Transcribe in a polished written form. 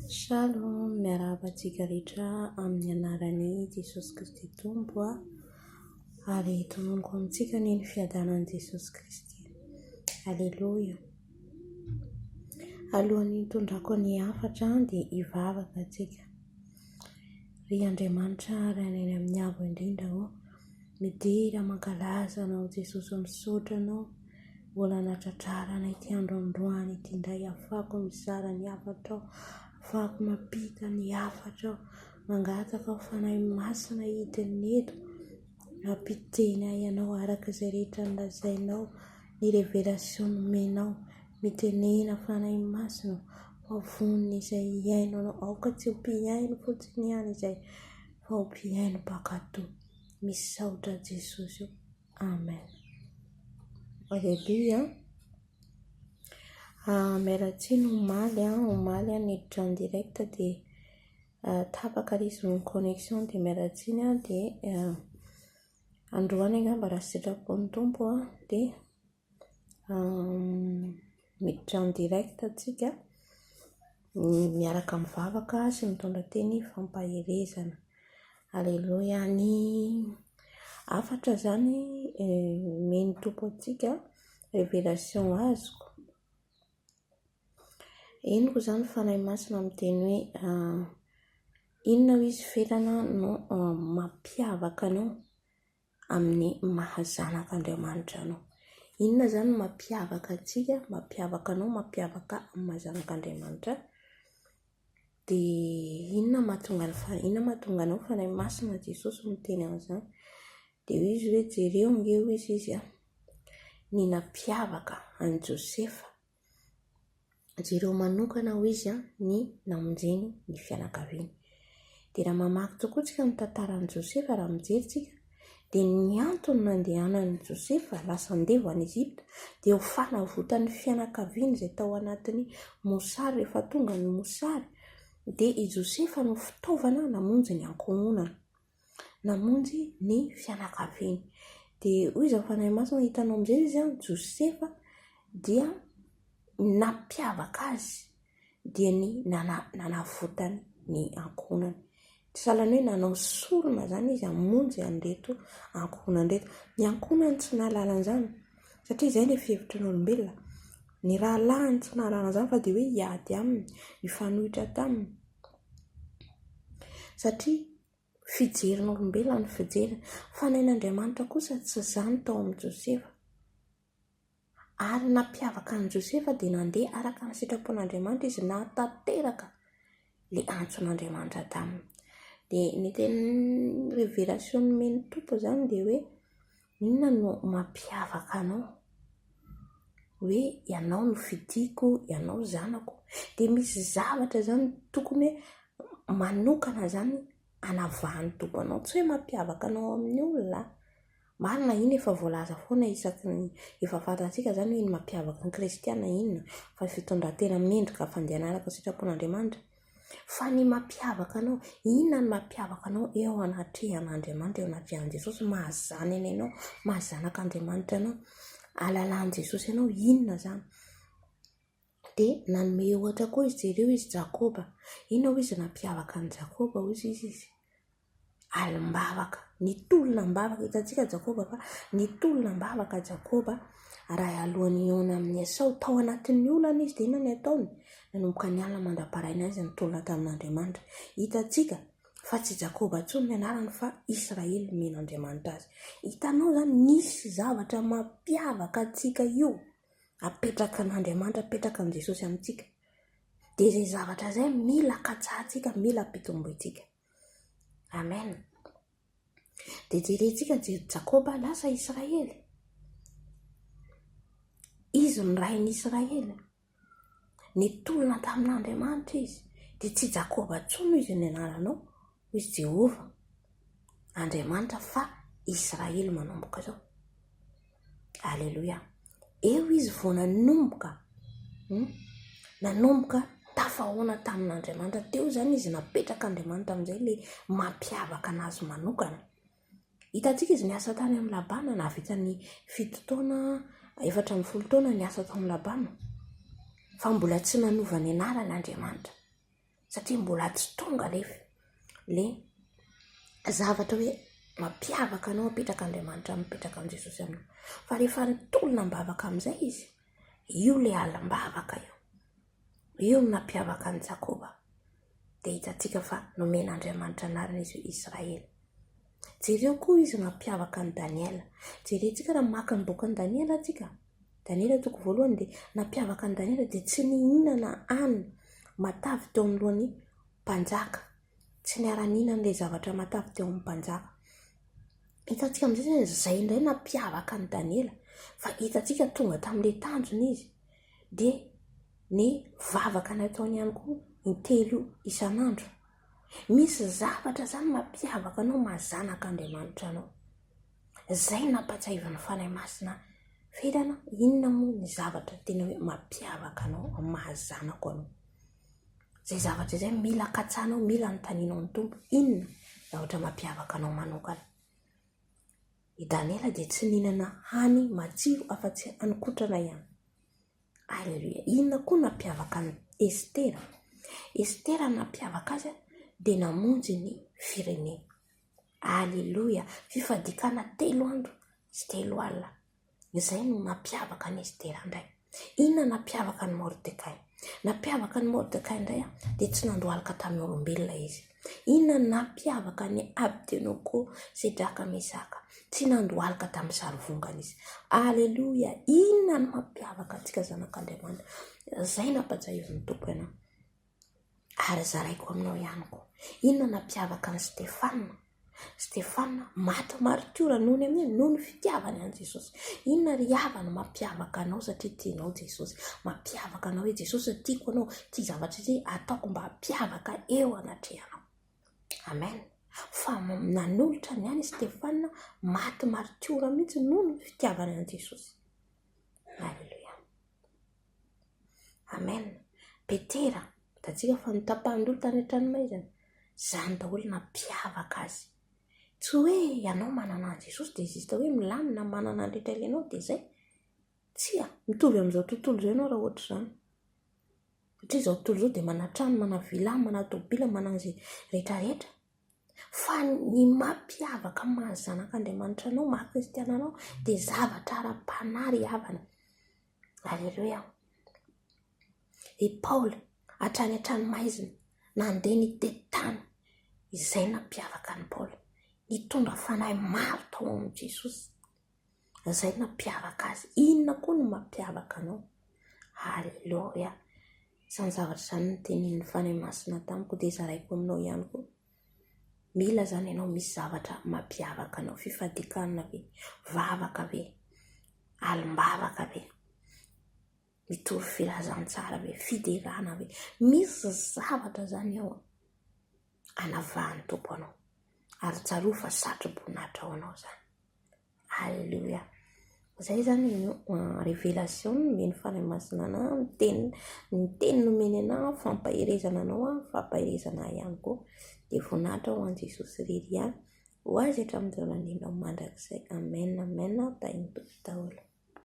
Shalom, miarabantsika rehetra amin'ny anaran'i Jesosy Kristy Tompo ary tononoko amintsika ny fiadanan'i Jesosy Kristy. Aleluia. Alohan'ny tondrako ny hafatra dia hivavaka antsika. Ry Andriamanitra raneny amin'ny avo indrindra midira mankalaza anao Jesosy, misaotra anao mbola natratrarana ity andro androany ity indray, afaka mizara ny hafatra ao, afaka mampita ny hafatra ao, mangataka ao fanahy masina hidiny eto, ampiteny ahy ianao araka izay rehetra nolazainao, ny revelation nomenao, mitenena fanahy masina favoniny izay hiaino anao, aoka tsy ho mpiaino fotsiny ihany izay fa ho mpiaino bakato. Misaotra Jesosy. Amen. Aleluia. Miaratsiny omaly niditra en direct dia tapaka izy ny connexion dia miaratsiny dia androany angamba raha sitrapony tompo dia miditra en direct atsika miaraka mivavaka sy mitondra teny fampaherezana. Aleluia. Ny afatra zany meny tompo atsika revelation azoko. Eniko zany fanahy masina miteny hoe inona ho izy felana no mampiavaka anao amin'ny mahazanak'Andriamanitra anao. Inona zany mampiavaka atsika, mampiavaka anao, mampiavaka amin'ny mahazanak'Andriamanitra. Dia inona mahatonga anao fanahy masina Jesosy miteny amin'izany. Dia hoy izy hoe jereo nge hoy izy ny nampiavaka an'i Josefa, jereo manokana hoy izy ny namonjeny ny fianakaviany. Dia raha mamaky tokoa tsika ny tantaran'i Josefa, raha mijeritsika dia ny antony nandehanan'i Josefa lasa andevo any Ezipta dia ho fanavotany fianakaviany izay tao anatin'ny mosary. Rehefa tonga ny mosary dia i Josefa no fitaovana namonjy ny ankohonana, namonjy ny fianakaviany. Dia hoy izy fanahy masina, hitanao amin'izay izy Josefa dia nampiavaka azy dia ny nanavotany ny ankohonany. Sahalan'ny hoe nanao sorona zany izy hamonjy an'ireto ankohonan'ireto. Ny ankohonany tsy nahalala an'izany satria izay ilay fihevitry ny olombelona. Ny rahalahiny tsy nahalala an'izany fa dia hoe hiady aminy, hifanohitra taminy. Satria fijeriny olombelona ny fijeriny. Fa ny Andriamanitra kosa tsy izany tao amin'ny Josefa. Ary nampiavaka an'i Josefa dia nandeha araka ny sitrapon'Andriamanitra izy, nahatanteraka ilay antson'Andriamanitra taminy. Dia ny teny revelation nomeny tompo zany dia hoe inona no mampiavaka anao, hoe ianao no fidiko, ianao zanako. Dia misy zavatra zany tokony hoe manokana zany anavahany tompo anao, tsy hoe mampiavaka anao amin'ny olona. Marina iny efa voalaza foana isaky ny efa fantatsika zany hoe ny mampiavaka ny kristiana inona, fa fitondran-tena mendrika fandehanaraka sitrapon'Andriamanitra. Fa ny mampiavaka anao, inona ny mampiavaka anao eo anatrehan'Andriamanitra, eo anatrehan'i Jesosy, mahazany any ianao, mahazanak'Andriamanitra anao, alalan'i Jesosy ianao, inona zany. Dia nanome ohatra koa izy jereo izy Jakoba. Inona ho izy nampiavaka an'i Jakoba hoy izy alimbavaka, nitolona mbavaka. Hitantsika Jakoba fa nitolona mbavaka Jakoba raha alohany iona amin'ny Esau. Tao anatin'ny olana izy dia inona ny ataony, nanomboka ny alina mandra-paraina azy nitolona tamin'Andriamanitra. Hitantsika fa tsy Jakoba intsony ny anarany fa Israely men'Andriamanitra azy. Hitanao zany nisy zavatra mampiavaka antsika io, apetraka an'Andriamanitra, apetraka an'i Jesosy amintsika. Dia izay zavatra izay mila katsahantsika, mila ampitombointsika. Amen. Dia jerentsika Jakoba lasa Israely. Izy ny rain'i Israely, nitolona tamin'Andriamanitra izy. Dia tsy Jakoba intsony izy ny anaranao, izy Jehova Andriamanitra, fa Israely manomboka zao. Aleluia. Eo izy vao nanomboka tafahoana tamin'Andriamanitra. Teo zany izy napetraka Andriamanitra amin'izay ilay mampiavaka anazy manokana. Hitantsika izy niasa tany amin'ny Labana, nahavita ny 7 taona, 40 taona niasa tao amin'ny Labana, fa mbola tsy nanova ny anarany Andriamanitra. satria mbola tsy tonga le zavatra hoe mampiavaka anao apetraka Andriamanitra mipetraka am' Jesosy aminao. Fa rehefa nitolona mbavaka amin'izay izy, io le alim-bavaka io no nampiavaka ny Jakoba. Dia hitantsika fa nomen'Andriamanitra anarana izy Israely. Jereo koa izy nampiavaka ny Daniela. Jerentsika raha maka ny boky ny Daniela atsika. Daniela toko voalohany dia nampiavaka ny Daniela dia tsy nihinana hanina matavy teo amin'ny lohan'ny mpanjaka. Tsy niara-nihinana ilay zavatra matavy teo amin'ny mpanjaka. Hitantsika amin'izay izay indray nampiavaka ny Daniela. Fa hitantsika tonga tamin'ilay tanjona izy dia ny vavaka nataony ihany koa intelo isan'andro. Misy zavatra zany mampiavaka anao, mazanaka Andriamanitra anao. Izay nampatsiahy ny fanahy masina fedana. Inona moa ny zavatra tena hoe mampiavaka anao, mahazanako anao? Zay zavatra izay mila katsanao, mila notaninao ny tompo. Inona zavatra mampiavaka anao manokana? I Daniela dia tsy nihinana hany matsiro afa-tsy hanikotrana ihany. Alleluia. Inona koa nampiavaka ny Estera? Estera nampiavaka azy dia namonjy ny firenena. Alleluia. Fifadikana 3 andro sy 3 alina. Izay no nampiavaka ny Estera indray. Inona nampiavaka ny Mordekay? Nampiavaka ny Mordekay indray dia tsy nandohalika tamin'ny olombelona izy. Inona nampiavaka ny Abdenoko, Sedraka, Mesaka? Tsy nandohalika tamin'ny sarivongana izy. Alleluia. Inona no mampiavaka antsika zanak'Andriamanitra? Izay nampatsiahy ny tompo ianao. Ary zaraiko aminao ihany koa. Inona nampiavaka ny Stefana? Stefana maty martiora noho ny fitiavany an' Jesosy. Inona ry havana mampiavaka anao satria tianao Jesosy? Mampiavaka anao hoe Jesosy tiako anao, tia zavatra izay ataoko mba hampiavaka eo anatrehanao. Amen. Fa nanolotra ny any Stefana maty martiora mihitsy noho ny fitiavany an' Jesosy. Alleluia. Amen. Petera, tatsika fa nitapahandolo tany an-tranomaizana. Zany daholo nampiavaka azy. Tsy hoe ianao manana an' Jesosy dia zista hoe milamina manana ny rehetra ilainao dia izay. Tsy mitovy amin'izao tontolo izao ianao raha ohatra izany. Satria izao tontolo izao dia mana trano, mana villa, mana tômôbila, mana izay rehetrarehetra. Fa ny mampiavaka mahazanak'Andriamanitra anao, maha-kristiana anao dia zavatra ara-panary havana. Alleluia. I Paoly hatrany an-tranomaizina nandeha nitety tany. Izay nampiavaka ny Paoly. Nitondra fanahy maro tao amin'i Jesosy. Izay nampiavaka azy. Inona koa no mampiavaka anao? Alleluia. Izany zavatra izany notenin'ny fanahy masina tamiko dia zaraiko aminao ihany koa. Mila zany ianao misy zavatra mampiavaka anao. Fifadikana ve? Vavaka ve? Alim-bavaka ve? Mitovy filazantsara ve? Fiderana ve? Misy zavatra zany ao anavahan'ny tompo anao. Ary tsaroa fa satro-boninahitra ao anao zany. Alleluia. Izay zany révélation nomeny fanahy masina anao, ny teny nomeny anao, fampaherezana anao, fampaherezana ihany koa. Dia voninahitra ho an' Jesosy irery ihany. Ho azy hatramin'izao nandrinao mandrakizay. Amen, amen. Tain'ny tompo daholo.